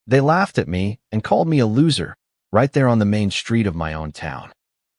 They laughed at me and called me a loser, right there on the main street of my own town.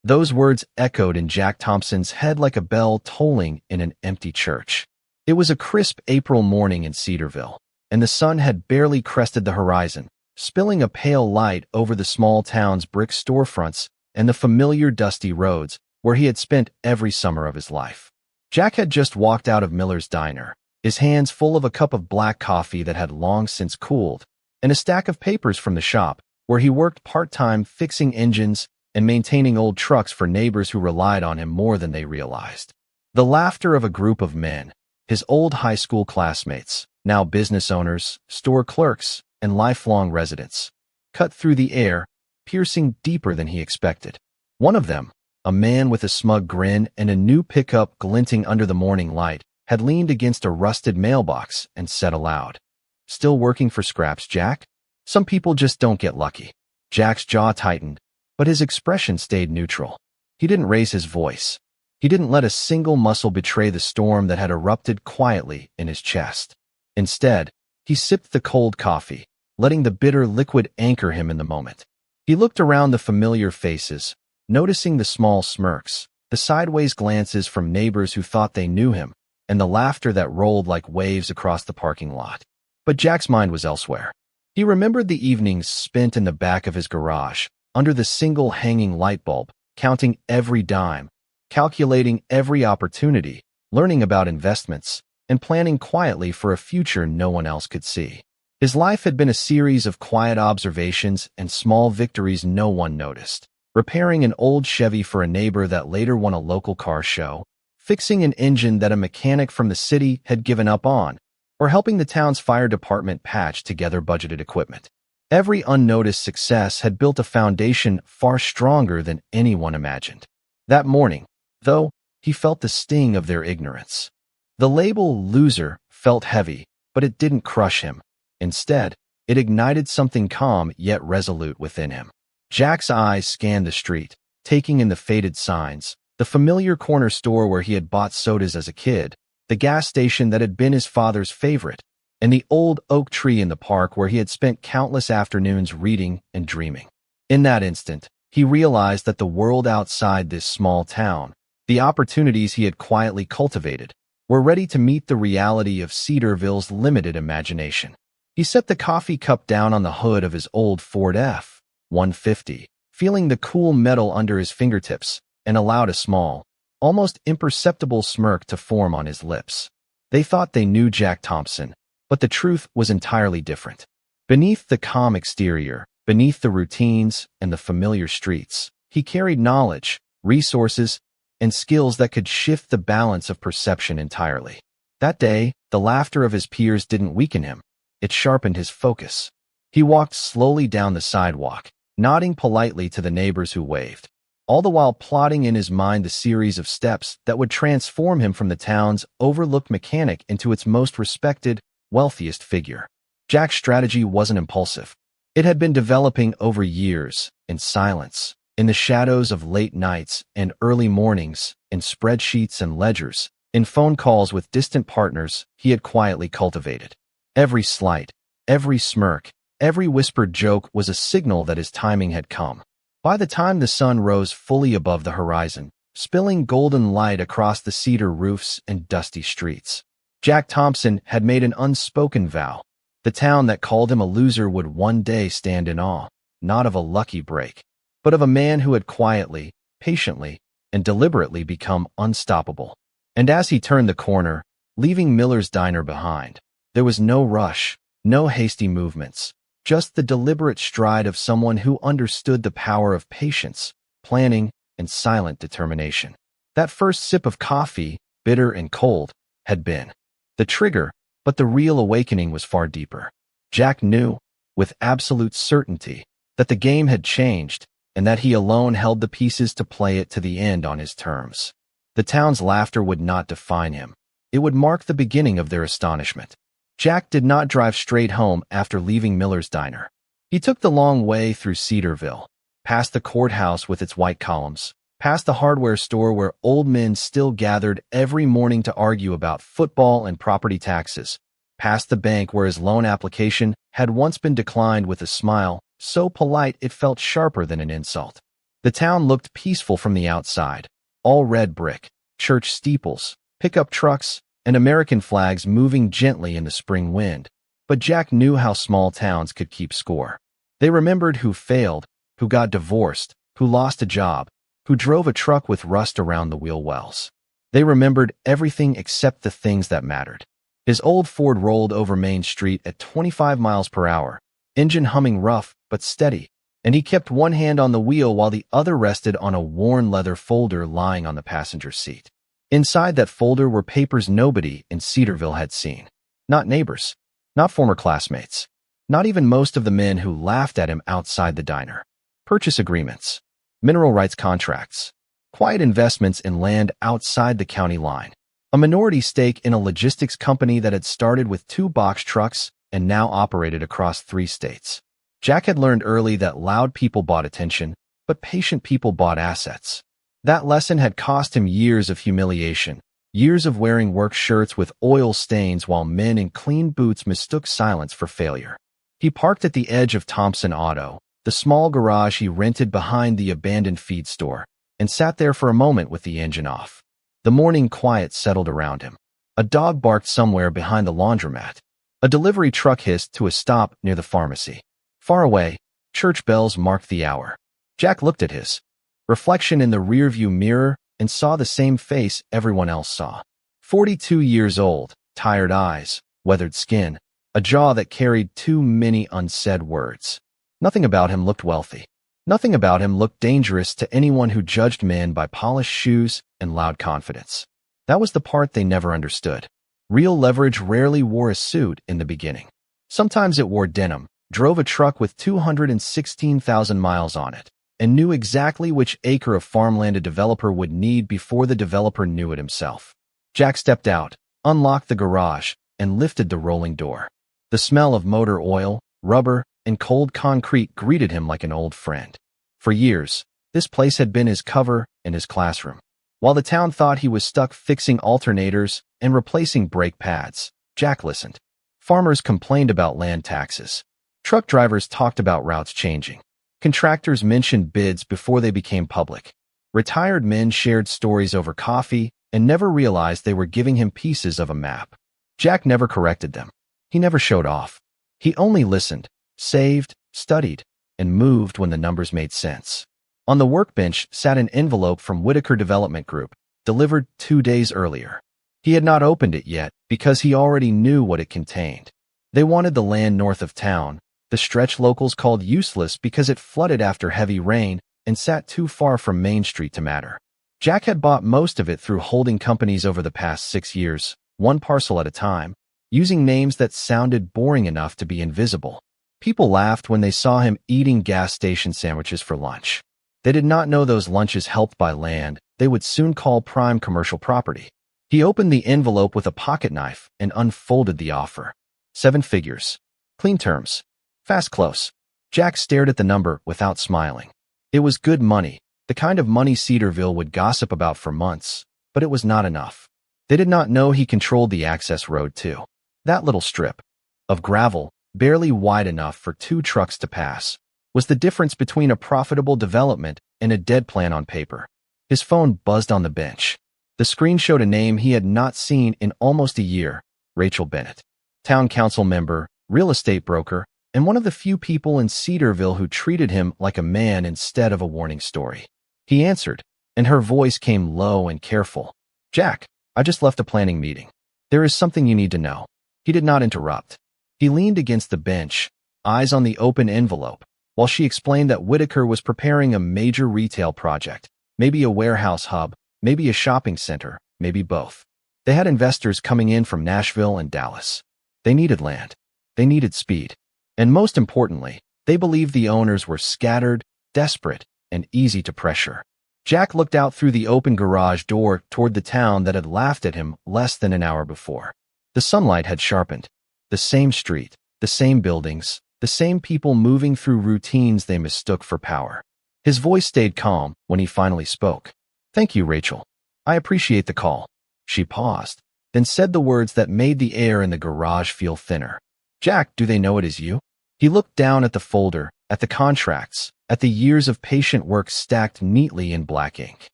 Those words echoed in Jack Thompson's head like a bell tolling in an empty church. It was a crisp April morning in Cedarville, and the sun had barely crested the horizon, spilling a pale light over the small town's brick storefronts and the familiar dusty roads where he had spent every summer of his life. Jack had just walked out of Miller's diner, his hands full of a cup of black coffee that had long since cooled, and a stack of papers from the shop where he worked part-time fixing engines and maintaining old trucks for neighbors who relied on him more than they realized. The laughter of a group of men, his old high school classmates, now business owners, store clerks, and lifelong residents, cut through the air, piercing deeper than he expected. One of them, a man with a smug grin and a new pickup glinting under the morning light, had leaned against a rusted mailbox and said aloud, "Still working for scraps, Jack? Some people just don't get lucky." Jack's jaw tightened, but his expression stayed neutral. He didn't raise his voice. He didn't let a single muscle betray the storm that had erupted quietly in his chest. Instead, he sipped the cold coffee, letting the bitter liquid anchor him in the moment. He looked around the familiar faces, noticing the small smirks, the sideways glances from neighbors who thought they knew him, and the laughter that rolled like waves across the parking lot. But Jack's mind was elsewhere. He remembered the evenings spent in the back of his garage, under the single hanging light bulb, counting every dime, calculating every opportunity, learning about investments, and planning quietly for a future no one else could see. His life had been a series of quiet observations and small victories no one noticed. Repairing an old Chevy for a neighbor that later won a local car show, fixing an engine that a mechanic from the city had given up on, or helping the town's fire department patch together budgeted equipment. Every unnoticed success had built a foundation far stronger than anyone imagined. That morning, though, he felt the sting of their ignorance. The label loser felt heavy, but it didn't crush him. Instead, it ignited something calm yet resolute within him. Jack's eyes scanned the street, taking in the faded signs, the familiar corner store where he had bought sodas as a kid, the gas station that had been his father's favorite, and the old oak tree in the park where he had spent countless afternoons reading and dreaming. In that instant, he realized that the world outside this small town, the opportunities he had quietly cultivated, were ready to meet the reality of Cedarville's limited imagination. He set the coffee cup down on the hood of his old Ford F-150, feeling the cool metal under his fingertips, and allowed a small, almost imperceptible smirk to form on his lips. They thought they knew Jack Thompson, but the truth was entirely different. Beneath the calm exterior, beneath the routines and the familiar streets, he carried knowledge, resources, and skills that could shift the balance of perception entirely. That day, the laughter of his peers didn't weaken him. It sharpened his focus. He walked slowly down the sidewalk, nodding politely to the neighbors who waved, all the while plotting in his mind the series of steps that would transform him from the town's overlooked mechanic into its most respected, wealthiest figure. Jack's strategy wasn't impulsive. It had been developing over years, in silence, in the shadows of late nights and early mornings, in spreadsheets and ledgers, in phone calls with distant partners he had quietly cultivated. Every slight, every smirk, every whispered joke was a signal that his timing had come. By the time the sun rose fully above the horizon, spilling golden light across the cedar roofs and dusty streets, Jack Thompson had made an unspoken vow. The town that called him a loser would one day stand in awe, not of a lucky break, but of a man who had quietly, patiently, and deliberately become unstoppable. And as he turned the corner, leaving Miller's diner behind, there was no rush, no hasty movements, just the deliberate stride of someone who understood the power of patience, planning, and silent determination. That first sip of coffee, bitter and cold, had been the trigger, but the real awakening was far deeper. Jack knew, with absolute certainty, that the game had changed, and that he alone held the pieces to play it to the end on his terms. The town's laughter would not define him. It would mark the beginning of their astonishment. Jack did not drive straight home after leaving Miller's diner. He took the long way through Cedarville, past the courthouse with its white columns, past the hardware store where old men still gathered every morning to argue about football and property taxes, past the bank where his loan application had once been declined with a smile so polite it felt sharper than an insult. The town looked peaceful from the outside, all red brick, church steeples, pickup trucks, and American flags moving gently in the spring wind. But Jack knew how small towns could keep score. They remembered who failed, who got divorced, who lost a job, who drove a truck with rust around the wheel wells. They remembered everything except the things that mattered. His old Ford rolled over Main Street at 25 miles per hour, engine humming rough but steady, and he kept one hand on the wheel while the other rested on a worn leather folder lying on the passenger seat. Inside that folder were papers nobody in Cedarville had seen. Not neighbors, not former classmates, not even most of the men who laughed at him outside the diner. Purchase agreements, mineral rights contracts, quiet investments in land outside the county line, a minority stake in a logistics company that had started with 2 box trucks and now operated across 3 states. Jack had learned early that loud people bought attention, but patient people bought assets. That lesson had cost him years of humiliation, years of wearing work shirts with oil stains while men in clean boots mistook silence for failure. He parked at the edge of Thompson Auto, the small garage he rented behind the abandoned feed store, and sat there for a moment with the engine off. The morning quiet settled around him. A dog barked somewhere behind the laundromat. A delivery truck hissed to a stop near the pharmacy. Far away, church bells marked the hour. Jack looked at his reflection in the rearview mirror and saw the same face everyone else saw. 42 years old, tired eyes, weathered skin, a jaw that carried too many unsaid words. Nothing about him looked wealthy. Nothing about him looked dangerous to anyone who judged men by polished shoes and loud confidence. That was the part they never understood. Real leverage rarely wore a suit in the beginning. Sometimes it wore denim, drove a truck with 216,000 miles on it, and knew exactly which acre of farmland a developer would need before the developer knew it himself. Jack stepped out, unlocked the garage, and lifted the rolling door. The smell of motor oil, rubber, and cold concrete greeted him like an old friend. For years, this place had been his cover and his classroom. While the town thought he was stuck fixing alternators and replacing brake pads, Jack listened. Farmers complained about land taxes. Truck drivers talked about routes changing. Contractors mentioned bids before they became public. Retired men shared stories over coffee and never realized they were giving him pieces of a map. Jack never corrected them. He never showed off. He only listened, saved, studied, and moved when the numbers made sense. On the workbench sat an envelope from Whitaker Development Group, delivered 2 days earlier. He had not opened it yet because he already knew what it contained. They wanted the land north of town, the stretch locals called useless because it flooded after heavy rain and sat too far from Main Street to matter. Jack had bought most of it through holding companies over the past 6 years, one parcel at a time, using names that sounded boring enough to be invisible. People laughed when they saw him eating gas station sandwiches for lunch. They did not know those lunches helped by land they would soon call prime commercial property. He opened the envelope with a pocket knife and unfolded the offer. 7 figures. Clean terms. Fast close. Jack stared at the number without smiling. It was good money, the kind of money Cedarville would gossip about for months, but it was not enough. They did not know he controlled the access road too. That little strip of gravel, barely wide enough for 2 trucks to pass, was the difference between a profitable development and a dead plan on paper. His phone buzzed on the bench. The screen showed a name he had not seen in almost a year, Rachel Bennett. Town council member, real estate broker, and one of the few people in Cedarville who treated him like a man instead of a warning story. He answered, and her voice came low and careful. "Jack, I just left a planning meeting. There is something you need to know." He did not interrupt. He leaned against the bench, eyes on the open envelope, while she explained that Whitaker was preparing a major retail project, maybe a warehouse hub, maybe a shopping center, maybe both. They had investors coming in from Nashville and Dallas. They needed land. They needed speed. And most importantly, they believed the owners were scattered, desperate, and easy to pressure. Jack looked out through the open garage door toward the town that had laughed at him less than an hour before. The sunlight had sharpened. The same street, the same buildings, the same people moving through routines they mistook for power. His voice stayed calm when he finally spoke. "Thank you, Rachel. I appreciate the call." She paused. then said the words that made the air in the garage feel thinner. "Jack, do they know it is you?" He looked down at the folder, at the contracts, at the years of patient work stacked neatly in black ink.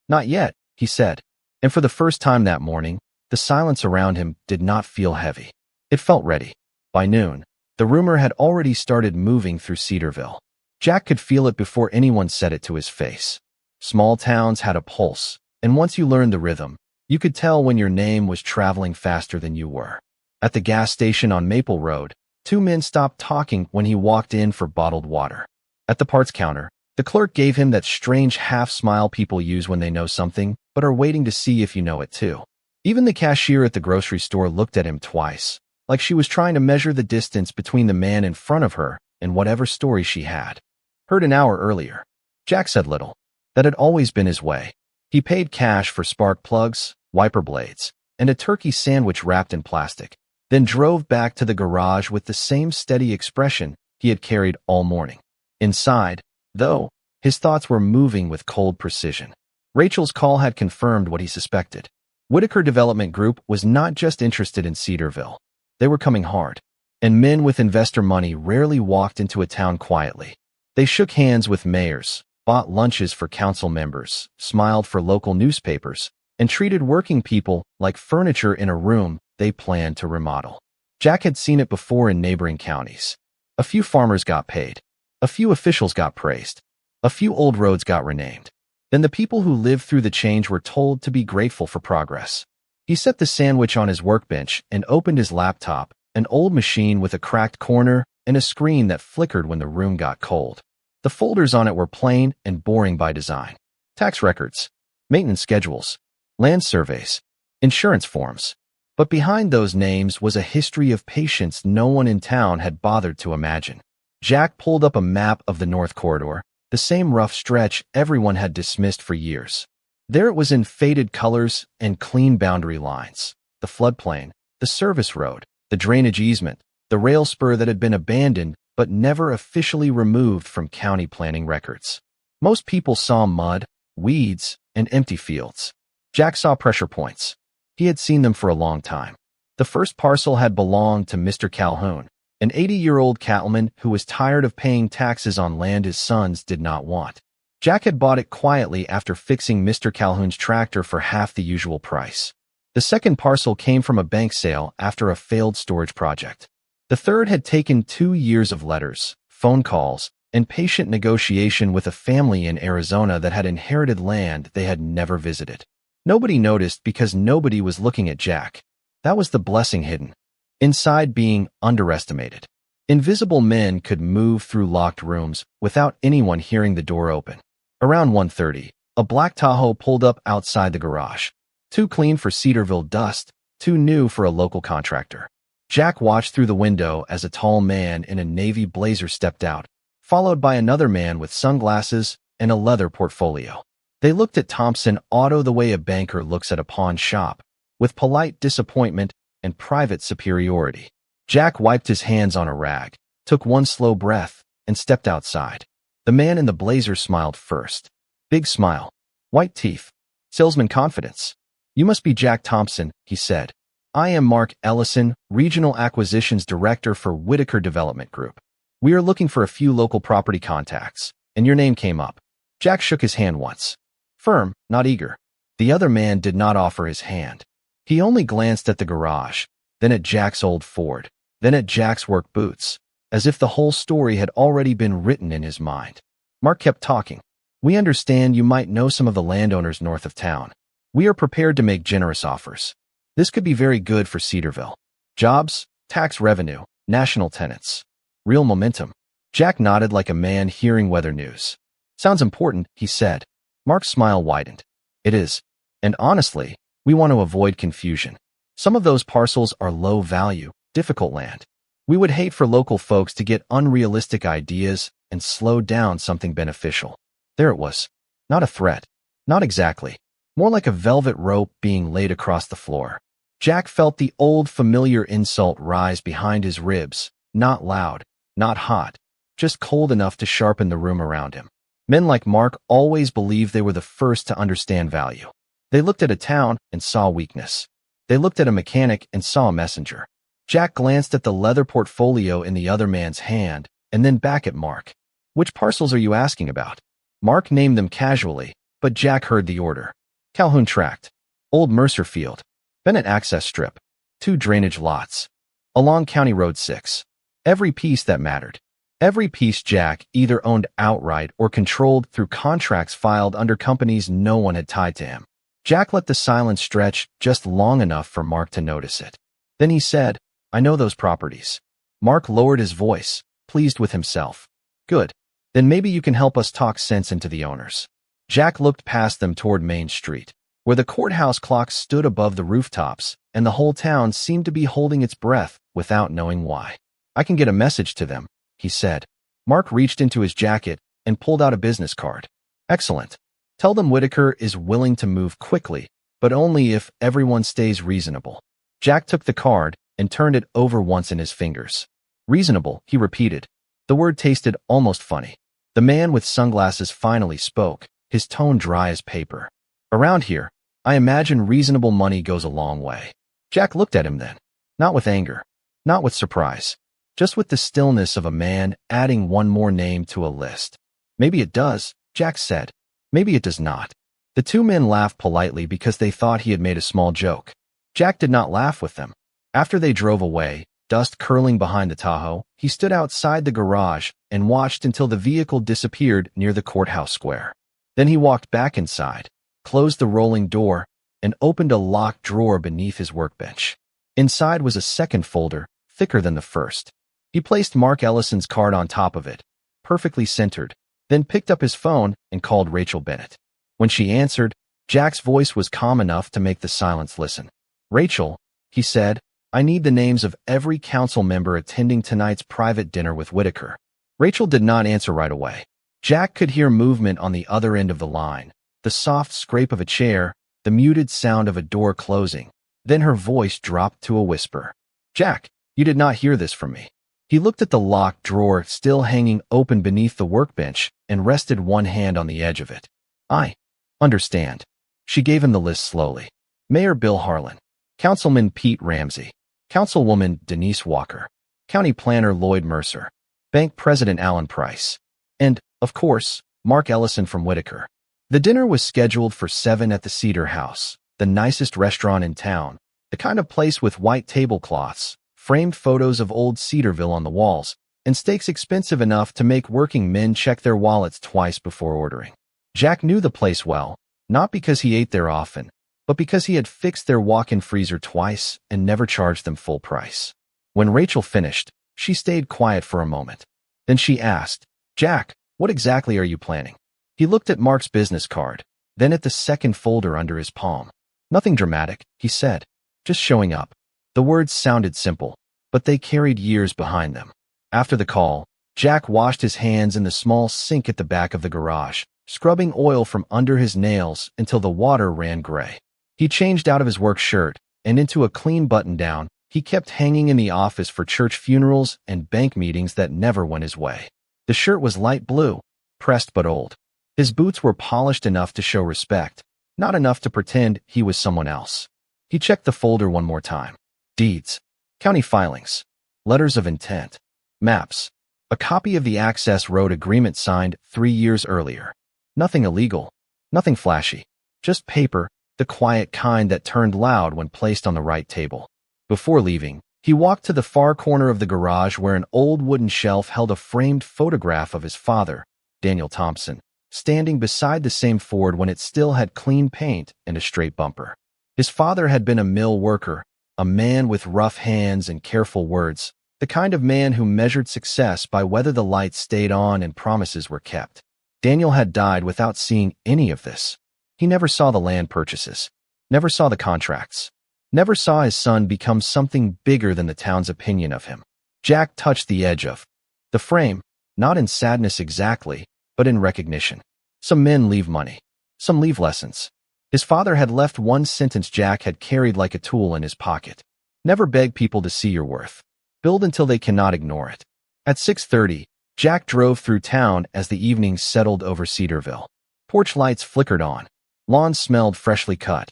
"Not yet," he said. And for the first time that morning, the silence around him did not feel heavy. It felt ready. By noon, the rumor had already started moving through Cedarville. Jack could feel it before anyone said it to his face. Small towns had a pulse, and once you learned the rhythm, you could tell when your name was traveling faster than you were. At the gas station on Maple Road, two men stopped talking when he walked in for bottled water. At the parts counter, the clerk gave him that strange half-smile people use when they know something, but are waiting to see if you know it too. Even the cashier at the grocery store looked at him twice, like she was trying to measure the distance between the man in front of her and whatever story she had heard an hour earlier. Jack said little. That had always been his way. He paid cash for spark plugs, wiper blades, and a turkey sandwich wrapped in plastic, then drove back to the garage with the same steady expression he had carried all morning. Inside, though, his thoughts were moving with cold precision. Rachel's call had confirmed what he suspected. Whitaker Development Group was not just interested in Cedarville. They were coming hard, and men with investor money rarely walked into a town quietly. They shook hands with mayors, bought lunches for council members, smiled for local newspapers, and treated working people like furniture in a room they planned to remodel. Jack had seen it before in neighboring counties. A few farmers got paid. A few officials got praised. A few old roads got renamed. Then the people who lived through the change were told to be grateful for progress. He set the sandwich on his workbench and opened his laptop, an old machine with a cracked corner and a screen that flickered when the room got cold. The folders on it were plain and boring by design. Tax records, maintenance schedules, land surveys, insurance forms. But behind those names was a history of patience no one in town had bothered to imagine. Jack pulled up a map of the North Corridor, the same rough stretch everyone had dismissed for years. There it was in faded colors and clean boundary lines. The floodplain, the service road, the drainage easement, the rail spur that had been abandoned but never officially removed from county planning records. Most people saw mud, weeds, and empty fields. Jack saw pressure points. He had seen them for a long time. The first parcel had belonged to Mr. Calhoun, an 80-year-old cattleman who was tired of paying taxes on land his sons did not want. Jack had bought it quietly after fixing Mr. Calhoun's tractor for half the usual price. The second parcel came from a bank sale after a failed storage project. The third had taken 2 years of letters, phone calls, and patient negotiation with a family in Arizona that had inherited land they had never visited. Nobody noticed because nobody was looking at Jack. That was the blessing hidden inside being underestimated. Invisible men could move through locked rooms without anyone hearing the door open. Around 1:30, a black Tahoe pulled up outside the garage. Too clean for Cedarville dust, too new for a local contractor. Jack watched through the window as a tall man in a navy blazer stepped out, followed by another man with sunglasses and a leather portfolio. They looked at Thompson Auto the way a banker looks at a pawn shop, with polite disappointment and private superiority. Jack wiped his hands on a rag, took one slow breath, and stepped outside. The man in the blazer smiled first. Big smile. White teeth. Salesman confidence. "You must be Jack Thompson," he said. "I am Mark Ellison, Regional Acquisitions Director for Whitaker Development Group. We are looking for a few local property contacts, and your name came up." Jack shook his hand once. Firm, not eager. The other man did not offer his hand. He only glanced at the garage, then at Jack's old Ford, then at Jack's work boots, as if the whole story had already been written in his mind. Mark kept talking. "We understand you might know some of the landowners north of town. We are prepared to make generous offers. This could be very good for Cedarville. Jobs, tax revenue, national tenants. Real momentum." Jack nodded like a man hearing weather news. "Sounds important," he said. Mark's smile widened. "It is. And honestly, we want to avoid confusion. Some of those parcels are low value, difficult land. We would hate for local folks to get unrealistic ideas and slow down something beneficial." There it was. Not a threat. Not exactly. More like a velvet rope being laid across the floor. Jack felt the old familiar insult rise behind his ribs, not loud, not hot, just cold enough to sharpen the room around him. Men like Mark always believed they were the first to understand value. They looked at a town and saw weakness. They looked at a mechanic and saw a messenger. Jack glanced at the leather portfolio in the other man's hand and then back at Mark. "Which parcels are you asking about?" Mark named them casually, but Jack heard the order. Calhoun Tract, Old Mercer Field, Bennett Access Strip, 2 drainage lots, along County Road 6. Every piece that mattered. Every piece Jack either owned outright or controlled through contracts filed under companies no one had tied to him. Jack let the silence stretch just long enough for Mark to notice it. Then he said, "I know those properties." Mark lowered his voice, pleased with himself. "Good. Then maybe you can help us talk sense into the owners." Jack looked past them toward Main Street, where the courthouse clock stood above the rooftops, and the whole town seemed to be holding its breath without knowing why. "I can get a message to them," he said. Mark reached into his jacket and pulled out a business card. "Excellent. Tell them Whitaker is willing to move quickly, but only if everyone stays reasonable." Jack took the card and turned it over once in his fingers. "Reasonable," he repeated. The word tasted almost funny. The man with sunglasses finally spoke, his tone dry as paper. "Around here, I imagine reasonable money goes a long way." Jack looked at him then, not with anger, not with surprise, just with the stillness of a man adding one more name to a list. "Maybe it does," Jack said. "Maybe it does not." The two men laughed politely because they thought he had made a small joke. Jack did not laugh with them. After they drove away, dust curling behind the Tahoe, he stood outside the garage and watched until the vehicle disappeared near the courthouse square. Then he walked back inside, closed the rolling door, and opened a locked drawer beneath his workbench. Inside was a second folder, thicker than the first. He placed Mark Ellison's card on top of it, perfectly centered, then picked up his phone and called Rachel Bennett. When she answered, Jack's voice was calm enough to make the silence listen. "Rachel," he said, "I need the names of every council member attending tonight's private dinner with Whitaker." Rachel did not answer right away. Jack could hear movement on the other end of the line, the soft scrape of a chair, the muted sound of a door closing. Then her voice dropped to a whisper. "Jack, you did not hear this from me." He looked at the locked drawer still hanging open beneath the workbench and rested one hand on the edge of it. "I understand." She gave him the list slowly. Mayor Bill Harlan, Councilman Pete Ramsey, Councilwoman Denise Walker, County Planner Lloyd Mercer, Bank President Alan Price, and, of course, Mark Ellison from Whitaker. The dinner was scheduled for 7 at the Cedar House, the nicest restaurant in town, the kind of place with white tablecloths, framed photos of old Cedarville on the walls, and steaks expensive enough to make working men check their wallets twice before ordering. Jack knew the place well, not because he ate there often, but because he had fixed their walk-in freezer twice and never charged them full price. When Rachel finished, she stayed quiet for a moment. Then she asked, "Jack, what exactly are you planning?" He looked at Mark's business card, then at the second folder under his palm. "Nothing dramatic," he said. "Just showing up." The words sounded simple, but they carried years behind them. After the call, Jack washed his hands in the small sink at the back of the garage, scrubbing oil from under his nails until the water ran gray. He changed out of his work shirt and into a clean button-down he kept hanging in the office for church funerals and bank meetings that never went his way. The shirt was light blue, pressed but old. His boots were polished enough to show respect, not enough to pretend he was someone else. He checked the folder one more time. Deeds, county filings, letters of intent, maps, a copy of the access road agreement signed 3 years earlier. Nothing illegal, nothing flashy, just paper, the quiet kind that turned loud when placed on the right table. Before leaving, he walked to the far corner of the garage where an old wooden shelf held a framed photograph of his father, Daniel Thompson, standing beside the same Ford when it still had clean paint and a straight bumper. His father had been a mill worker, a man with rough hands and careful words, the kind of man who measured success by whether the lights stayed on and promises were kept. Daniel had died without seeing any of this. He never saw the land purchases, never saw the contracts, never saw his son become something bigger than the town's opinion of him. Jack touched the edge of the frame, not in sadness exactly, but in recognition. Some men leave money, some leave lessons. His father had left one sentence Jack had carried like a tool in his pocket. Never beg people to see your worth. Build until they cannot ignore it. At 6:30, Jack drove through town as the evening settled over Cedarville. Porch lights flickered on. Lawns smelled freshly cut.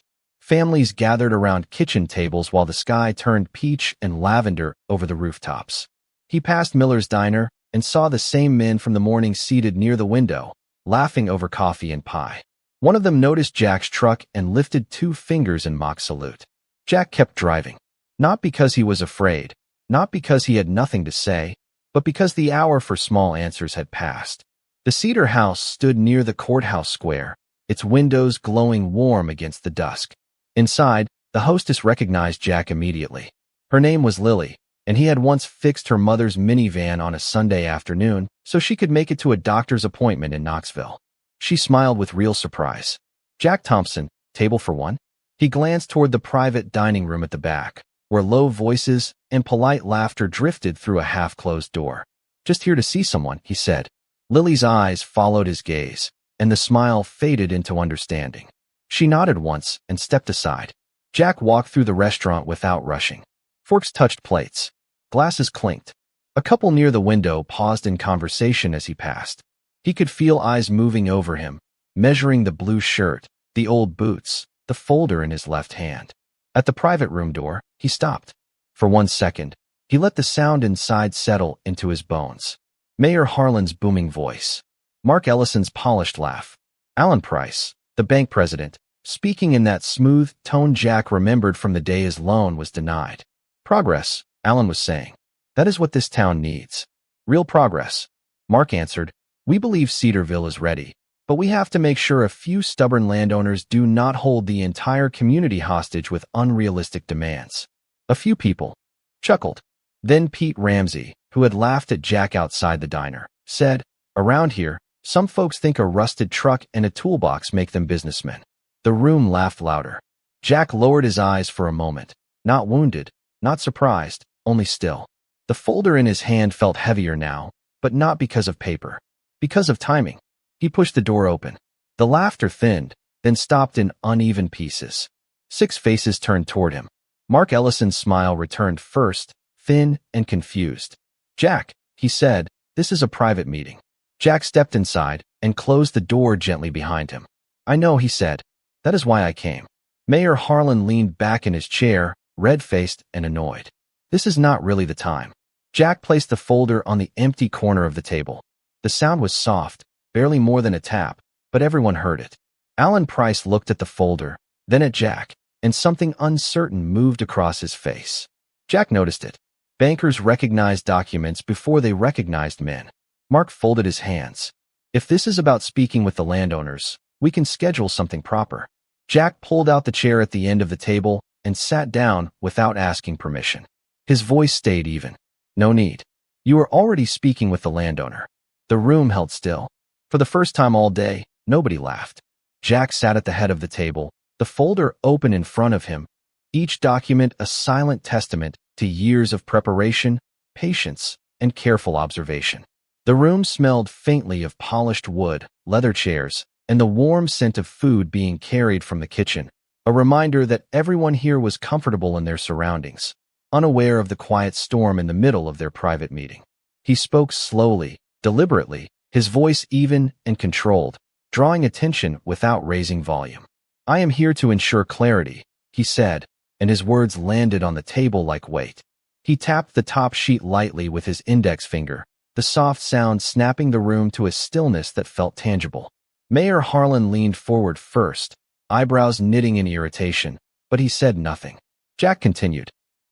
Families gathered around kitchen tables while the sky turned peach and lavender over the rooftops. He passed Miller's diner and saw the same men from the morning seated near the window, laughing over coffee and pie. One of them noticed Jack's truck and lifted 2 fingers in mock salute. Jack kept driving. Not because he was afraid, not because he had nothing to say, but because the hour for small answers had passed. The cedar house stood near the courthouse square, its windows glowing warm against the dusk. Inside, the hostess recognized Jack immediately. Her name was Lily, and he had once fixed her mother's minivan on a Sunday afternoon so she could make it to a doctor's appointment in Knoxville. She smiled with real surprise. Jack Thompson, table for one? He glanced toward the private dining room at the back, where low voices and polite laughter drifted through a half-closed door. Just here to see someone, he said. Lily's eyes followed his gaze, and the smile faded into understanding. She nodded once and stepped aside. Jack walked through the restaurant without rushing. Forks touched plates. Glasses clinked. A couple near the window paused in conversation as he passed. He could feel eyes moving over him, measuring the blue shirt, the old boots, the folder in his left hand. At the private room door, he stopped. For 1 second, he let the sound inside settle into his bones. Mayor Harlan's booming voice. Mark Ellison's polished laugh. Alan Price, the bank president, speaking in that smooth tone Jack remembered from the day his loan was denied. Progress, Alan was saying. That is what this town needs. Real progress. Mark answered, we believe Cedarville is ready, but we have to make sure a few stubborn landowners do not hold the entire community hostage with unrealistic demands. A few people chuckled. Then Pete Ramsey, who had laughed at Jack outside the diner, said, around here, some folks think a rusted truck and a toolbox make them businessmen. The room laughed louder. Jack lowered his eyes for a moment, not wounded, not surprised, only still. The folder in his hand felt heavier now, but not because of paper. Because of timing. He pushed the door open. The laughter thinned, then stopped in uneven pieces. 6 faces turned toward him. Mark Ellison's smile returned first, thin and confused. Jack, he said, this is a private meeting. Jack stepped inside and closed the door gently behind him. I know, he said. That is why I came. Mayor Harlan leaned back in his chair, red-faced and annoyed. This is not really the time. Jack placed the folder on the empty corner of the table. The sound was soft, barely more than a tap, but everyone heard it. Alan Price looked at the folder, then at Jack, and something uncertain moved across his face. Jack noticed it. Bankers recognized documents before they recognized men. Mark folded his hands. If this is about speaking with the landowners, we can schedule something proper. Jack pulled out the chair at the end of the table and sat down without asking permission. His voice stayed even. No need. You are already speaking with the landowner. The room held still. For the first time all day, nobody laughed. Jack sat at the head of the table, the folder open in front of him, each document a silent testament to years of preparation, patience, and careful observation. The room smelled faintly of polished wood, leather chairs, and the warm scent of food being carried from the kitchen, a reminder that everyone here was comfortable in their surroundings, unaware of the quiet storm in the middle of their private meeting. He spoke slowly, deliberately, his voice even and controlled, drawing attention without raising volume. I am here to ensure clarity, he said, and his words landed on the table like weight. He tapped the top sheet lightly with his index finger, the soft sound snapping the room to a stillness that felt tangible. Mayor Harlan leaned forward first, eyebrows knitting in irritation, but he said nothing. Jack continued.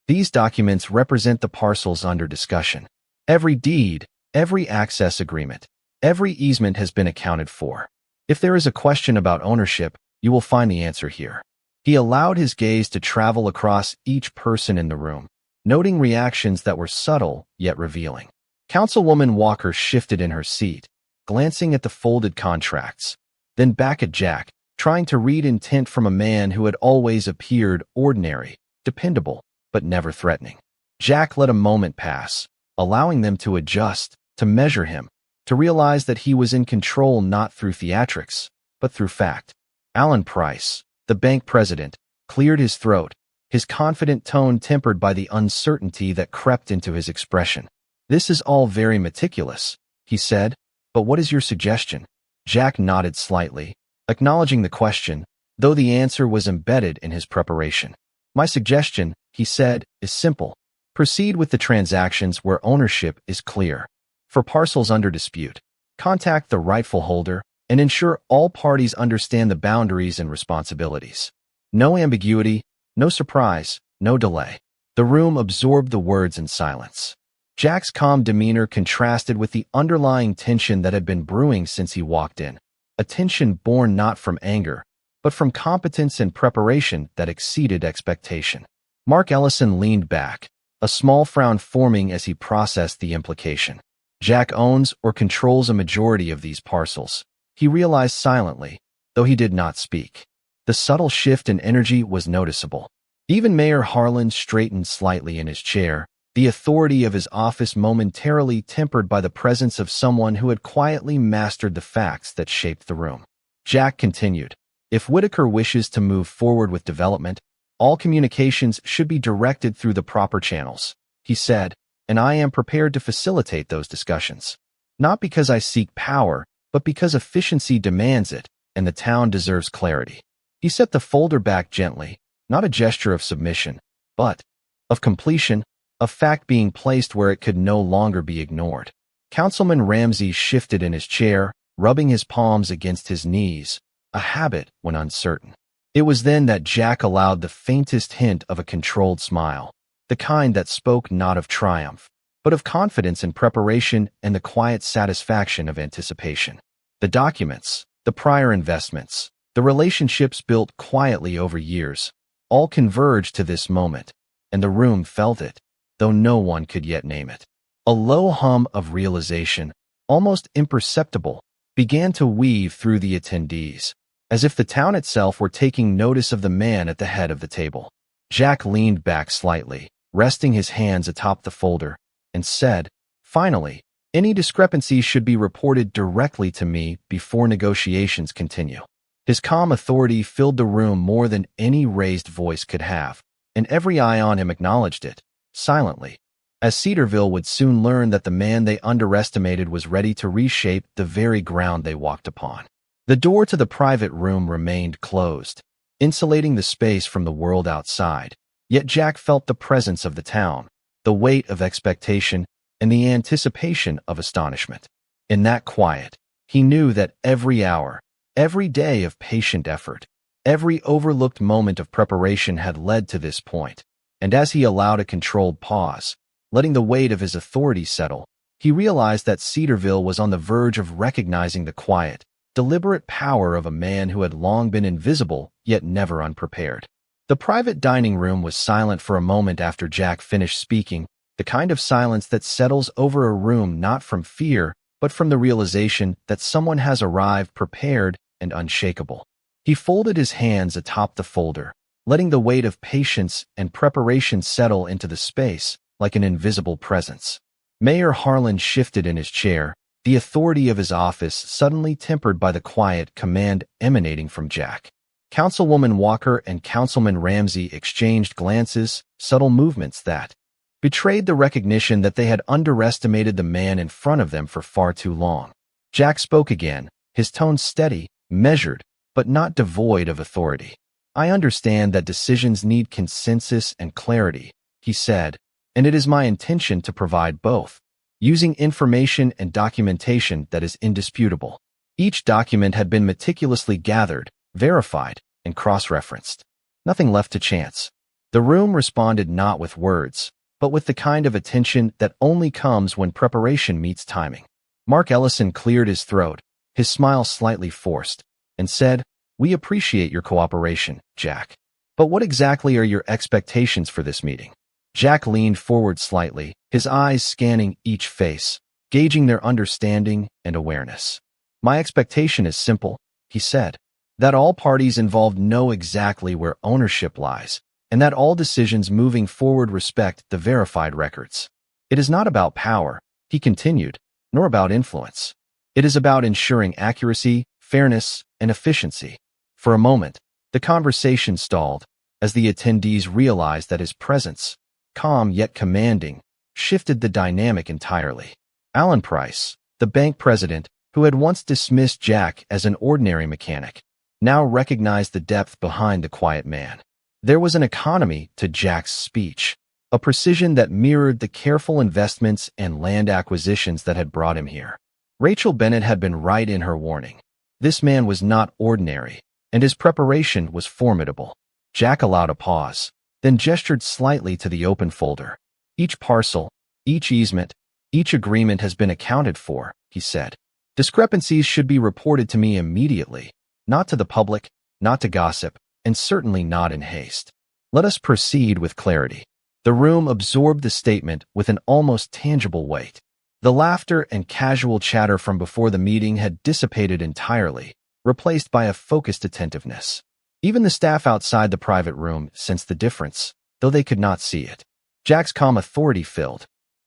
These documents represent the parcels under discussion. Every deed, every access agreement, every easement has been accounted for. If there is a question about ownership, you will find the answer here. He allowed his gaze to travel across each person in the room, noting reactions that were subtle yet revealing. Councilwoman Walker shifted in her seat, glancing at the folded contracts, then back at Jack, trying to read intent from a man who had always appeared ordinary, dependable, but never threatening. Jack let a moment pass, allowing them to adjust, to measure him, to realize that he was in control not through theatrics, but through fact. Alan Price, the bank president, cleared his throat, his confident tone tempered by the uncertainty that crept into his expression. This is all very meticulous, he said, but what is your suggestion? Jack nodded slightly, acknowledging the question, though the answer was embedded in his preparation. My suggestion, he said, is simple. Proceed with the transactions where ownership is clear. For parcels under dispute, contact the rightful holder and ensure all parties understand the boundaries and responsibilities. No ambiguity, no surprise, no delay. The room absorbed the words in silence. Jack's calm demeanor contrasted with the underlying tension that had been brewing since he walked in, a tension born not from anger, but from competence and preparation that exceeded expectation. Mark Ellison leaned back, a small frown forming as he processed the implication. Jack owns or controls a majority of these parcels, he realized silently, though he did not speak. The subtle shift in energy was noticeable. Even Mayor Harlan straightened slightly in his chair, the authority of his office momentarily tempered by the presence of someone who had quietly mastered the facts that shaped the room. Jack continued, "If Whitaker wishes to move forward with development, all communications should be directed through the proper channels," he said, "and I am prepared to facilitate those discussions. Not because I seek power, but because efficiency demands it, and the town deserves clarity." He set the folder back gently, not a gesture of submission, but of completion, a fact being placed where it could no longer be ignored. Councilman Ramsey shifted in his chair, rubbing his palms against his knees, a habit when uncertain. It was then that Jack allowed the faintest hint of a controlled smile, the kind that spoke not of triumph, but of confidence in preparation and the quiet satisfaction of anticipation. The documents, the prior investments, the relationships built quietly over years, all converged to this moment, and the room felt it, though no one could yet name it. A low hum of realization, almost imperceptible, began to weave through the attendees, as if the town itself were taking notice of the man at the head of the table. Jack leaned back slightly, resting his hands atop the folder, and said, "Finally, any discrepancies should be reported directly to me before negotiations continue." His calm authority filled the room more than any raised voice could have, and every eye on him acknowledged it, silently, as Cedarville would soon learn that the man they underestimated was ready to reshape the very ground they walked upon. The door to the private room remained closed, insulating the space from the world outside, yet Jack felt the presence of the town, the weight of expectation, and the anticipation of astonishment. In that quiet, he knew that every hour, every day of patient effort, every overlooked moment of preparation had led to this point, and as he allowed a controlled pause, letting the weight of his authority settle, he realized that Cedarville was on the verge of recognizing the quiet, deliberate power of a man who had long been invisible yet never unprepared. The private dining room was silent for a moment after Jack finished speaking, the kind of silence that settles over a room not from fear, but from the realization that someone has arrived prepared and unshakable. He folded his hands atop the folder, letting the weight of patience and preparation settle into the space like an invisible presence. Mayor Harlan shifted in his chair, the authority of his office suddenly tempered by the quiet command emanating from Jack. Councilwoman Walker and Councilman Ramsey exchanged glances, subtle movements that betrayed the recognition that they had underestimated the man in front of them for far too long. Jack spoke again, his tone steady, measured, but not devoid of authority. "I understand that decisions need consensus and clarity," he said, "and it is my intention to provide both, using information and documentation that is indisputable." Each document had been meticulously gathered, verified, and cross-referenced. Nothing left to chance. The room responded not with words, but with the kind of attention that only comes when preparation meets timing. Mark Ellison cleared his throat, his smile slightly forced, and said, "We appreciate your cooperation, Jack. But what exactly are your expectations for this meeting?" Jack leaned forward slightly, his eyes scanning each face, gauging their understanding and awareness. "My expectation is simple," he said, "that all parties involved know exactly where ownership lies, and that all decisions moving forward respect the verified records. It is not about power," he continued, "nor about influence. It is about ensuring accuracy, fairness, and efficiency." For a moment, the conversation stalled, as the attendees realized that his presence, calm yet commanding, shifted the dynamic entirely. Alan Price, the bank president, who had once dismissed Jack as an ordinary mechanic, now recognized the depth behind the quiet man. There was an economy to Jack's speech, a precision that mirrored the careful investments and land acquisitions that had brought him here. Rachel Bennett had been right in her warning. This man was not ordinary, and his preparation was formidable. Jack allowed a pause, then gestured slightly to the open folder. Each parcel, each easement, each agreement has been accounted for, he said. Discrepancies should be reported to me immediately, not to the public, not to gossip, and certainly not in haste. Let us proceed with clarity. The room absorbed the statement with an almost tangible weight. The laughter and casual chatter from before the meeting had dissipated entirely, replaced by a focused attentiveness. Even the staff outside the private room sensed the difference, though they could not see it. Jack's calm authority filled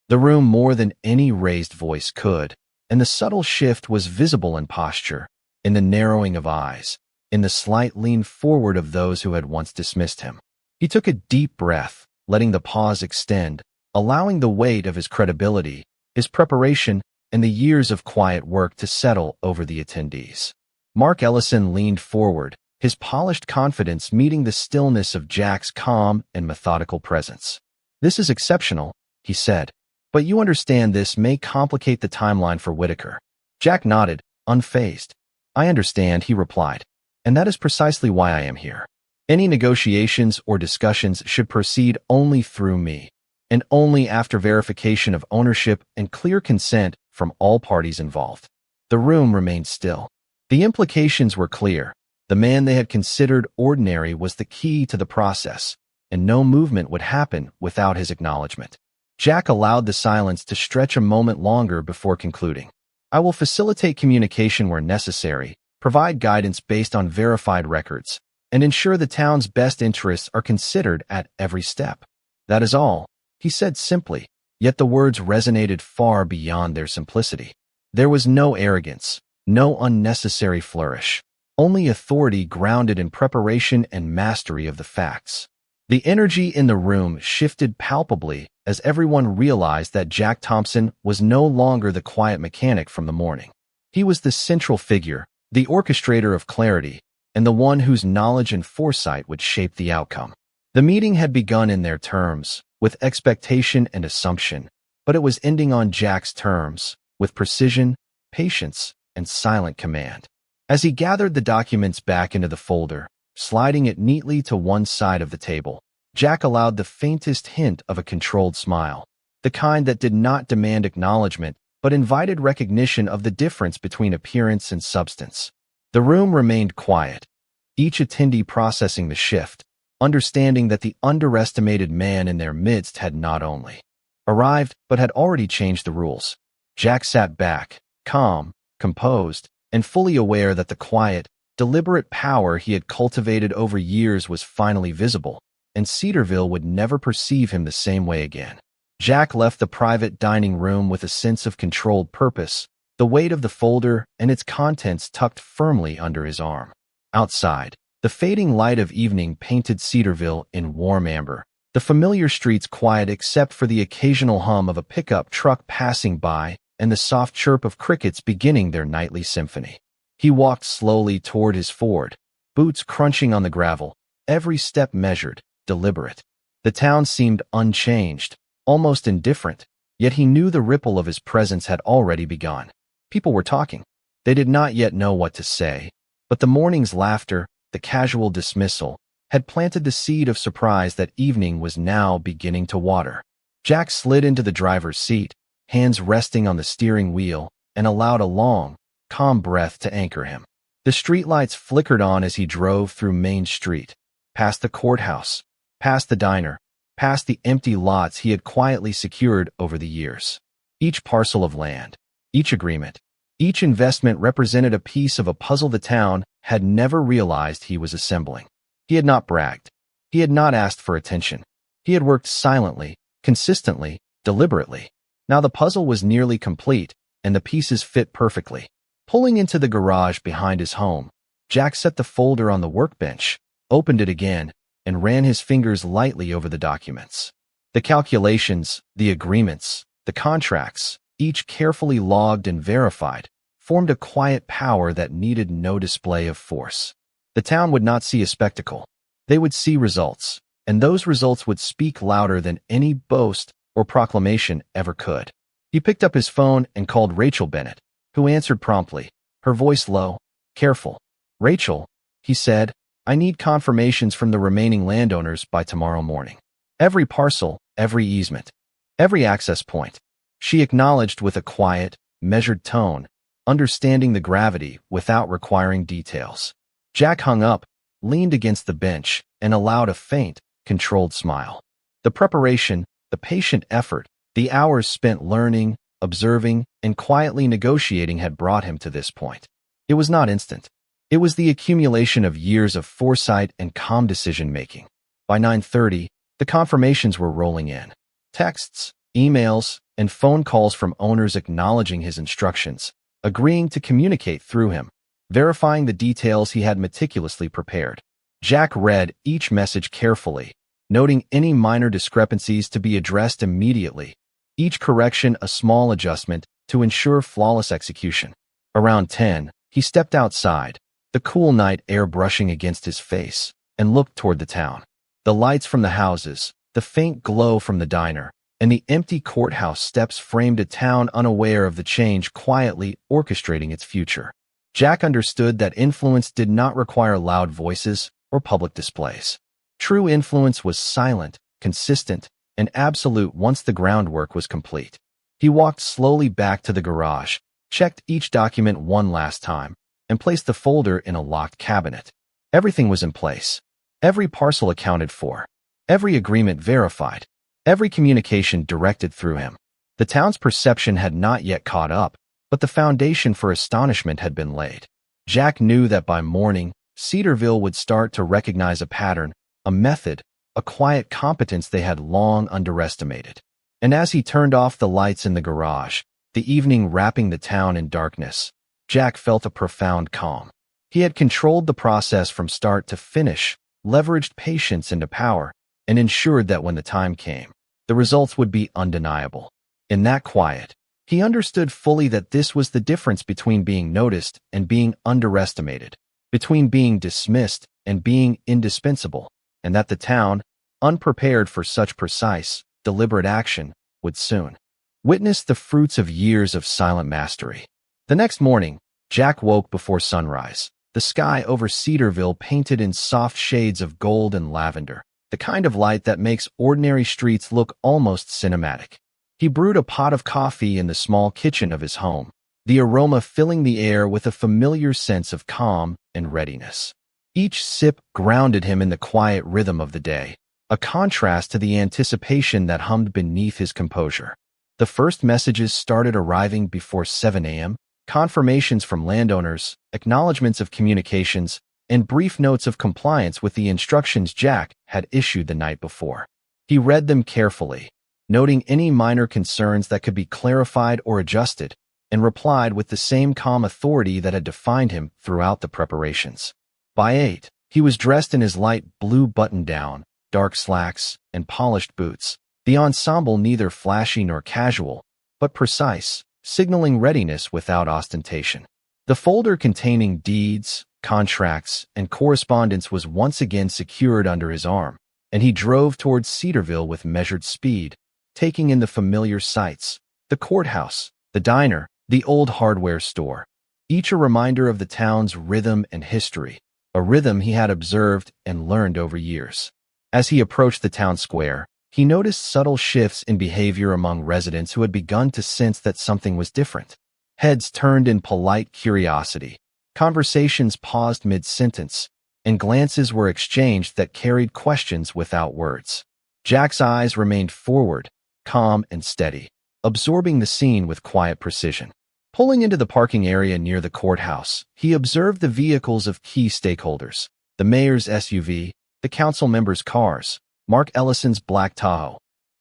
the room more than any raised voice could, and the subtle shift was visible in posture, in the narrowing of eyes, in the slight lean forward of those who had once dismissed him. He took a deep breath, letting the pause extend, allowing the weight of his credibility, his preparation, and the years of quiet work to settle over the attendees. Mark Ellison leaned forward, his polished confidence meeting the stillness of Jack's calm and methodical presence. "This is exceptional," he said, "but you understand this may complicate the timeline for Whitaker." Jack nodded, unfazed. "I understand," he replied, "and that is precisely why I am here. Any negotiations or discussions should proceed only through me, and only after verification of ownership and clear consent from all parties involved." The room remained still. The implications were clear. The man they had considered ordinary was the key to the process, and no movement would happen without his acknowledgement. Jack allowed the silence to stretch a moment longer before concluding. "I will facilitate communication where necessary, provide guidance based on verified records, and ensure the town's best interests are considered at every step. That is all," he said simply, yet the words resonated far beyond their simplicity. There was no arrogance, no unnecessary flourish, only authority grounded in preparation and mastery of the facts. The energy in the room shifted palpably as everyone realized that Jack Thompson was no longer the quiet mechanic from the morning. He was the central figure, the orchestrator of clarity, and the one whose knowledge and foresight would shape the outcome. The meeting had begun in their terms, with expectation and assumption, but it was ending on Jack's terms, with precision, patience, and silent command. As he gathered the documents back into the folder, sliding it neatly to one side of the table, Jack allowed the faintest hint of a controlled smile, the kind that did not demand acknowledgement but invited recognition of the difference between appearance and substance. The room remained quiet, each attendee processing the shift, understanding that the underestimated man in their midst had not only arrived but had already changed the rules. Jack sat back, calm, composed, and fully aware that the quiet, deliberate power he had cultivated over years was finally visible, and Cedarville would never perceive him the same way again. Jack left the private dining room with a sense of controlled purpose, the weight of the folder and its contents tucked firmly under his arm. Outside, the fading light of evening painted Cedarville in warm amber, the familiar streets quiet except for the occasional hum of a pickup truck passing by and the soft chirp of crickets beginning their nightly symphony. He walked slowly toward his Ford, boots crunching on the gravel, every step measured, deliberate. The town seemed unchanged, almost indifferent, yet he knew the ripple of his presence had already begun. People were talking. They did not yet know what to say, but the morning's laughter, the casual dismissal, had planted the seed of surprise that evening was now beginning to water. Jack slid into the driver's seat, hands resting on the steering wheel, and allowed a long, calm breath to anchor him. The streetlights flickered on as he drove through Main Street, past the courthouse, past the diner, past the empty lots he had quietly secured over the years. Each parcel of land, each agreement, each investment represented a piece of a puzzle the town had never realized he was assembling. He had not bragged. He had not asked for attention. He had worked silently, consistently, deliberately. Now the puzzle was nearly complete, and the pieces fit perfectly. Pulling into the garage behind his home, Jack set the folder on the workbench, opened it again, and ran his fingers lightly over the documents. The calculations, the agreements, the contracts, each carefully logged and verified, formed a quiet power that needed no display of force. The town would not see a spectacle. They would see results, and those results would speak louder than any boast or proclamation ever could. He picked up his phone and called Rachel Bennett, who answered promptly, her voice low, careful. "Rachel," he said, "I need confirmations from the remaining landowners by tomorrow morning. Every parcel, every easement, every access point." She acknowledged with a quiet, measured tone, understanding the gravity without requiring details. Jack hung up, leaned against the bench, and allowed a faint, controlled smile. The preparation, the patient effort, the hours spent learning, observing, and quietly negotiating had brought him to this point. It was not instant. It was the accumulation of years of foresight and calm decision-making. By 9:30, the confirmations were rolling in. Texts, emails, and phone calls from owners acknowledging his instructions, agreeing to communicate through him, verifying the details he had meticulously prepared. Jack read each message carefully, noting any minor discrepancies to be addressed immediately, each correction a small adjustment to ensure flawless execution. Around 10, he stepped outside, the cool night air brushing against his face, and looked toward the town. The lights from the houses, the faint glow from the diner, and the empty courthouse steps framed a town unaware of the change quietly orchestrating its future. Jack understood that influence did not require loud voices or public displays. True influence was silent, consistent, and absolute once the groundwork was complete. He walked slowly back to the garage, checked each document one last time, and placed the folder in a locked cabinet. Everything was in place. Every parcel accounted for. Every agreement verified. Every communication directed through him. The town's perception had not yet caught up, but the foundation for astonishment had been laid. Jack knew that by morning, Cedarville would start to recognize a pattern, a method, a quiet competence they had long underestimated. And as he turned off the lights in the garage, the evening wrapping the town in darkness, Jack felt a profound calm. He had controlled the process from start to finish, leveraged patience into power, and ensured that when the time came, the results would be undeniable. In that quiet, he understood fully that this was the difference between being noticed and being underestimated, between being dismissed and being indispensable, and that the town, unprepared for such precise, deliberate action, would soon witness the fruits of years of silent mastery. The next morning, Jack woke before sunrise, the sky over Cedarville painted in soft shades of gold and lavender, the kind of light that makes ordinary streets look almost cinematic. He brewed a pot of coffee in the small kitchen of his home, the aroma filling the air with a familiar sense of calm and readiness. Each sip grounded him in the quiet rhythm of the day, a contrast to the anticipation that hummed beneath his composure. The first messages started arriving before 7 a.m., confirmations from landowners, acknowledgments of communications, and brief notes of compliance with the instructions Jack had issued the night before. He read them carefully, noting any minor concerns that could be clarified or adjusted, and replied with the same calm authority that had defined him throughout the preparations. By 8, he was dressed in his light blue button-down, dark slacks, and polished boots, the ensemble neither flashy nor casual, but precise, signaling readiness without ostentation. The folder containing deeds, contracts, and correspondence was once again secured under his arm, and he drove towards Cedarville with measured speed, taking in the familiar sights, the courthouse, the diner, the old hardware store, each a reminder of the town's rhythm and history, a rhythm he had observed and learned over years. As he approached the town square, he noticed subtle shifts in behavior among residents who had begun to sense that something was different. Heads turned in polite curiosity, conversations paused mid-sentence, and glances were exchanged that carried questions without words. Jack's eyes remained forward, calm and steady, absorbing the scene with quiet precision. Pulling into the parking area near the courthouse, he observed the vehicles of key stakeholders, the mayor's SUV, the council members' cars, Mark Ellison's black Tahoe,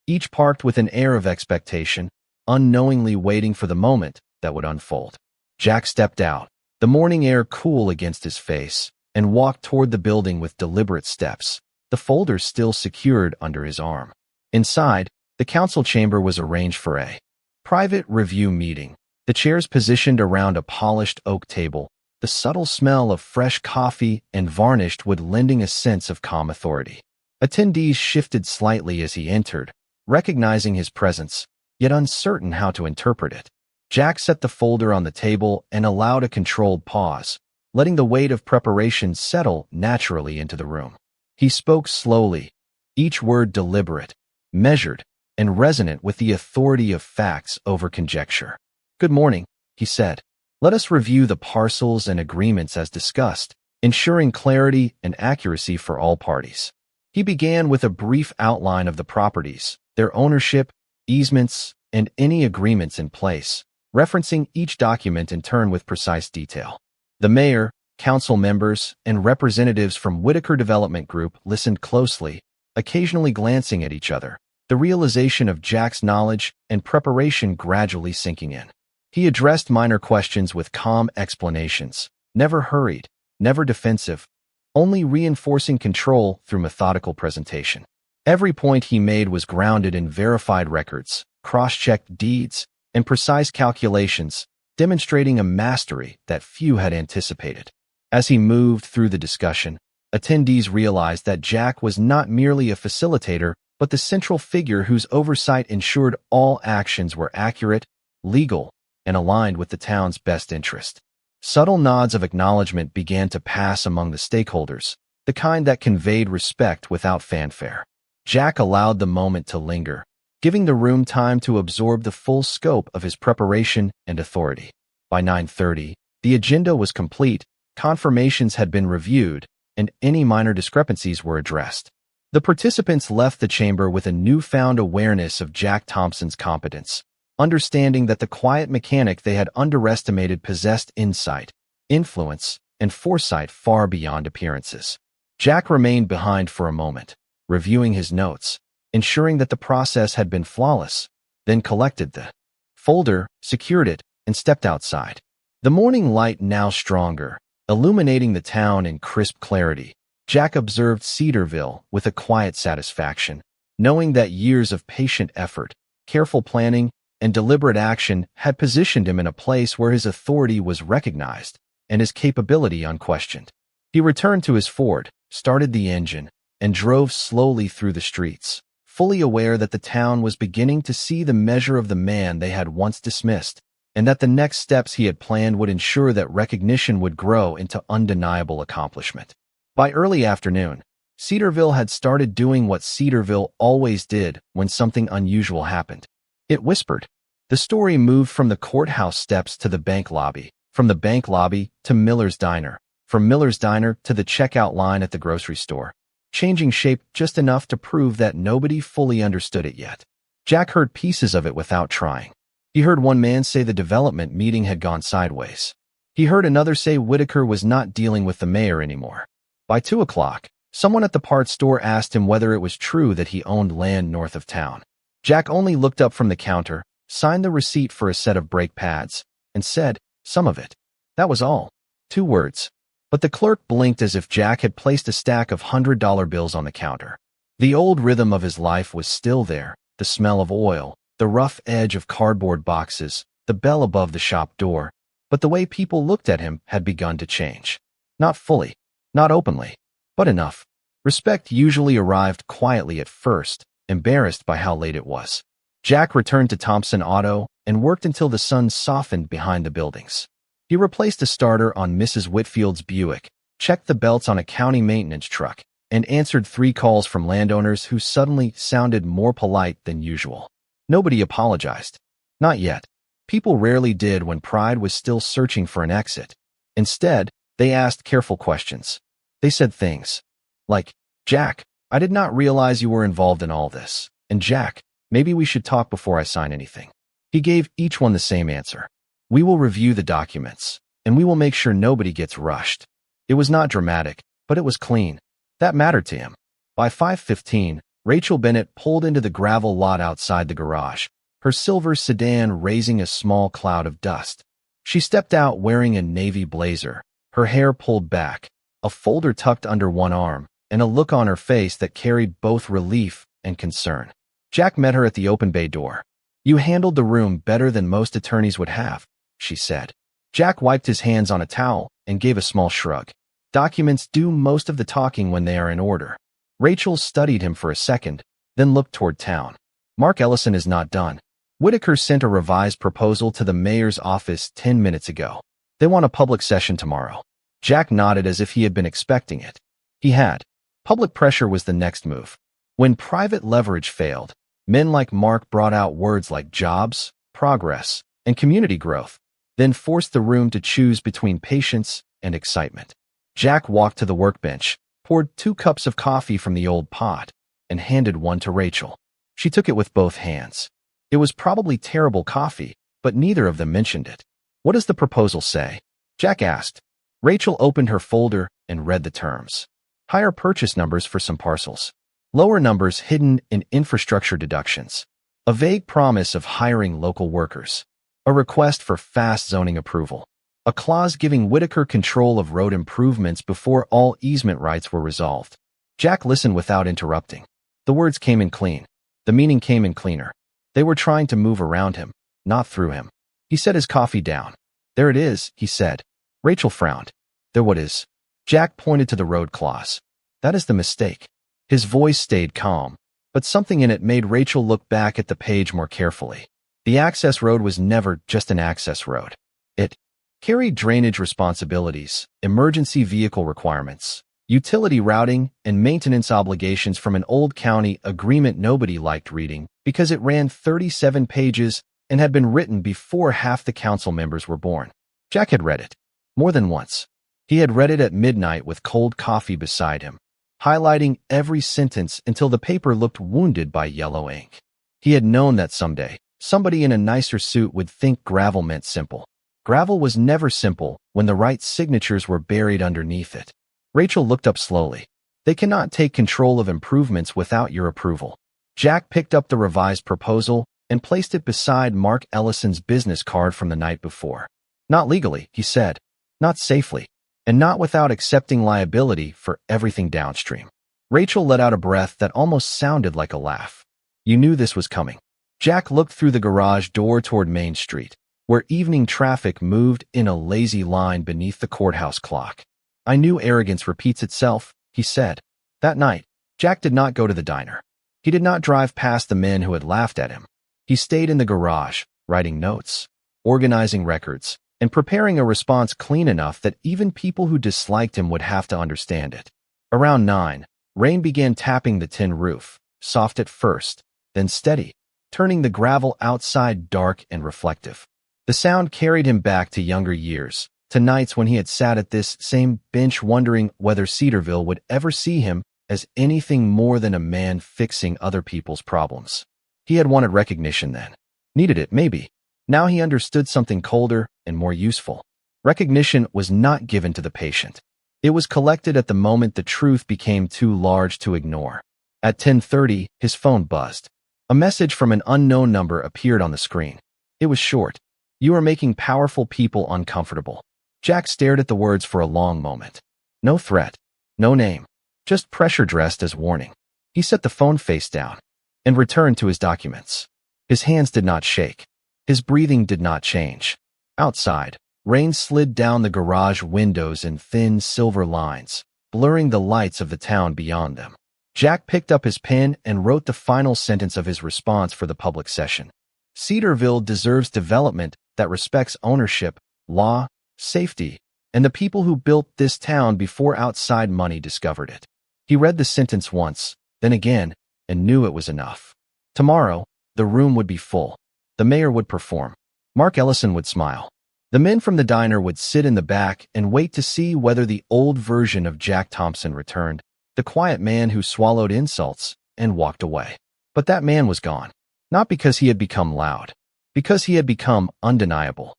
each parked with an air of expectation, unknowingly waiting for the moment that would unfold. Jack stepped out, the morning air cool against his face, and walked toward the building with deliberate steps, the folder still secured under his arm. Inside, the council chamber was arranged for a private review meeting, the chairs positioned around a polished oak table, the subtle smell of fresh coffee and varnished wood lending a sense of calm authority. Attendees shifted slightly as he entered, recognizing his presence, yet uncertain how to interpret it. Jack set the folder on the table and allowed a controlled pause, letting the weight of preparation settle naturally into the room. He spoke slowly, each word deliberate, measured, and resonant with the authority of facts over conjecture. "Good morning," he said. "Let us review the parcels and agreements as discussed, ensuring clarity and accuracy for all parties." He began with a brief outline of the properties, their ownership, easements, and any agreements in place, referencing each document in turn with precise detail. The mayor, council members, and representatives from Whitaker Development Group listened closely, occasionally glancing at each other, the realization of Jack's knowledge and preparation gradually sinking in. He addressed minor questions with calm explanations, never hurried, never defensive, only reinforcing control through methodical presentation. Every point he made was grounded in verified records, cross-checked deeds, and precise calculations, demonstrating a mastery that few had anticipated. As he moved through the discussion, attendees realized that Jack was not merely a facilitator, but the central figure whose oversight ensured all actions were accurate, legal, and aligned with the town's best interest. Subtle nods of acknowledgement began to pass among the stakeholders, the kind that conveyed respect without fanfare. Jack allowed the moment to linger, giving the room time to absorb the full scope of his preparation and authority. By 9:30, the agenda was complete, confirmations had been reviewed, and any minor discrepancies were addressed. The participants left the chamber with a newfound awareness of Jack Thompson's competence, understanding that the quiet mechanic they had underestimated possessed insight, influence, and foresight far beyond appearances. Jack remained behind for a moment, reviewing his notes, ensuring that the process had been flawless, then collected the folder, secured it, and stepped outside. The morning light now stronger, illuminating the town in crisp clarity. Jack observed Cedarville with a quiet satisfaction, knowing that years of patient effort, careful planning, and deliberate action had positioned him in a place where his authority was recognized and his capability unquestioned. He returned to his Ford, started the engine, and drove slowly through the streets, fully aware that the town was beginning to see the measure of the man they had once dismissed, and that the next steps he had planned would ensure that recognition would grow into undeniable accomplishment. By early afternoon, Cedarville had started doing what Cedarville always did when something unusual happened. It whispered. The story moved from the courthouse steps to the bank lobby, from the bank lobby to Miller's Diner, from Miller's Diner to the checkout line at the grocery store, changing shape just enough to prove that nobody fully understood it yet. Jack heard pieces of it without trying. He heard one man say the development meeting had gone sideways. He heard another say Whitaker was not dealing with the mayor anymore. By 2 o'clock, someone at the parts store asked him whether it was true that he owned land north of town. Jack only looked up from the counter, signed the receipt for a set of brake pads, and said, "Some of it." That was all. 2 words. But the clerk blinked as if Jack had placed a stack of $100 bills on the counter. The old rhythm of his life was still there, the smell of oil, the rough edge of cardboard boxes, the bell above the shop door, but the way people looked at him had begun to change. Not fully, not openly, but enough. Respect usually arrived quietly at first, embarrassed by how late it was. Jack returned to Thompson Auto and worked until the sun softened behind the buildings. He replaced a starter on Mrs. Whitfield's Buick, checked the belts on a county maintenance truck, and answered 3 calls from landowners who suddenly sounded more polite than usual. Nobody apologized. Not yet. People rarely did when pride was still searching for an exit. Instead, they asked careful questions. They said things like, "Jack, I did not realize you were involved in all this. And Jack, maybe we should talk before I sign anything." He gave each one the same answer. "We will review the documents, and we will make sure nobody gets rushed." It was not dramatic, but it was clean. That mattered to him. By 5:15, Rachel Bennett pulled into the gravel lot outside the garage, her silver sedan raising a small cloud of dust. She stepped out wearing a navy blazer, her hair pulled back, a folder tucked under one arm, and a look on her face that carried both relief and concern. Jack met her at the open bay door. "You handled the room better than most attorneys would have," she said. Jack wiped his hands on a towel, and gave a small shrug. Documents do most of the talking when they are in order. Rachel studied him for a second, then looked toward town. Mark Ellison is not done. Whitaker sent a revised proposal to the mayor's office 10 minutes ago. They want a public session tomorrow. Jack nodded as if he had been expecting it. He had. Public pressure was the next move. When private leverage failed, men like Mark brought out words like jobs, progress, and community growth, then forced the room to choose between patience and excitement. Jack walked to the workbench, poured 2 cups of coffee from the old pot, and handed one to Rachel. She took it with both hands. It was probably terrible coffee, but neither of them mentioned it. "What does the proposal say?" Jack asked. Rachel opened her folder and read the terms. Higher purchase numbers for some parcels. Lower numbers hidden in infrastructure deductions. A vague promise of hiring local workers. A request for fast zoning approval. A clause giving Whitaker control of road improvements before all easement rights were resolved. Jack listened without interrupting. The words came in clean. The meaning came in cleaner. They were trying to move around him, not through him. He set his coffee down. "There it is," he said. Rachel frowned. "There what is?" Jack pointed to the road clause. "That is the mistake." His voice stayed calm, but something in it made Rachel look back at the page more carefully. The access road was never just an access road. It carried drainage responsibilities, emergency vehicle requirements, utility routing, and maintenance obligations from an old county agreement nobody liked reading because it ran 37 pages and had been written before half the council members were born. Jack had read it. More than once. He had read it at midnight with cold coffee beside him, highlighting every sentence until the paper looked wounded by yellow ink. He had known that someday, somebody in a nicer suit would think gravel meant simple. Gravel was never simple when the right signatures were buried underneath it. Rachel looked up slowly. "They cannot take control of improvements without your approval." Jack picked up the revised proposal and placed it beside Mark Ellison's business card from the night before. "Not legally," he said. "Not safely. And not without accepting liability for everything downstream." Rachel let out a breath that almost sounded like a laugh. "You knew this was coming." Jack looked through the garage door toward Main Street, where evening traffic moved in a lazy line beneath the courthouse clock. "I knew arrogance repeats itself," he said. That night, Jack did not go to the diner. He did not drive past the men who had laughed at him. He stayed in the garage, writing notes, organizing records, and preparing a response clean enough that even people who disliked him would have to understand it. Around 9, rain began tapping the tin roof, soft at first, then steady, turning the gravel outside dark and reflective. The sound carried him back to younger years, to nights when he had sat at this same bench wondering whether Cedarville would ever see him as anything more than a man fixing other people's problems. He had wanted recognition then. Needed it, maybe. Now he understood something colder and more useful. Recognition was not given to the patient. It was collected at the moment the truth became too large to ignore. At 10:30, his phone buzzed. A message from an unknown number appeared on the screen. It was short. "You are making powerful people uncomfortable." Jack stared at the words for a long moment. No threat. No name. Just pressure dressed as warning. He set the phone face down and returned to his documents. His hands did not shake. His breathing did not change. Outside, rain slid down the garage windows in thin silver lines, blurring the lights of the town beyond them. Jack picked up his pen and wrote the final sentence of his response for the public session. "Cedarville deserves development that respects ownership, law, safety, and the people who built this town before outside money discovered it." He read the sentence once, then again, and knew it was enough. Tomorrow, the room would be full. The mayor would perform. Mark Ellison would smile. The men from the diner would sit in the back and wait to see whether the old version of Jack Thompson returned, the quiet man who swallowed insults and walked away. But that man was gone. Not because he had become loud. Because he had become undeniable.